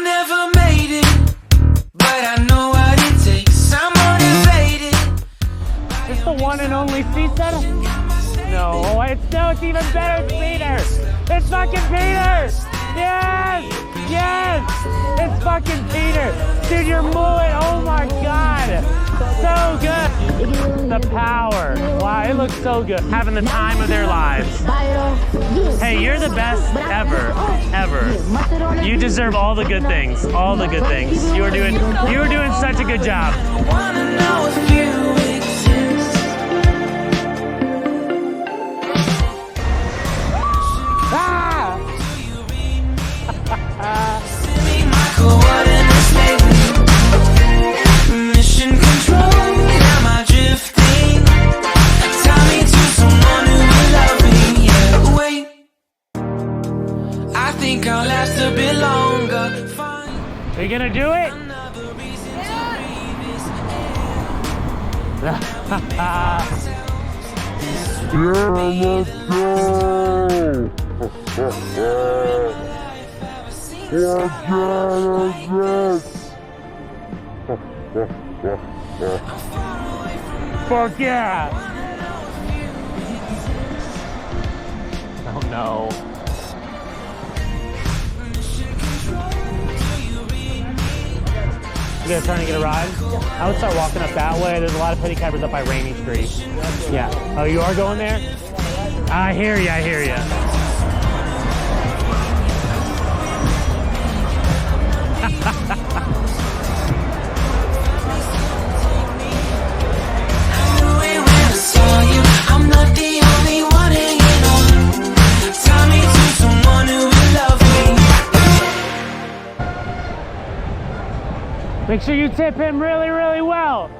never made it, but I know what it takes. I'm motivated. Is this the one and only seat setup? No, it's even better. It's Peter. It's fucking Peter. Yes, yes, it's fucking Peter. Dude, your mullet. Oh my God, so good. The power. Wow, it looks so good. Having the time of their lives. Hey, you're the best ever, ever. You deserve all the good things. All the good things. You were doing such a good job. I wanna know if you exist. Ah! Send me my coordinates lately. Mission control, am I drifting? Tie me to someone who will love me. Yeah, wait. I think I'll last a bit longer. Find Are you gonna do it? another reason to breathe this Fuck yeah! Oh no. You guys trying to get a ride? I would start walking up that way. There's a lot of pedicabers up by Rainy Street. Yeah. Oh, you are going there? I hear you, I hear you. I'm not the only one hanging on. Tie me to someone who will love me. Make sure you tip him really, really well.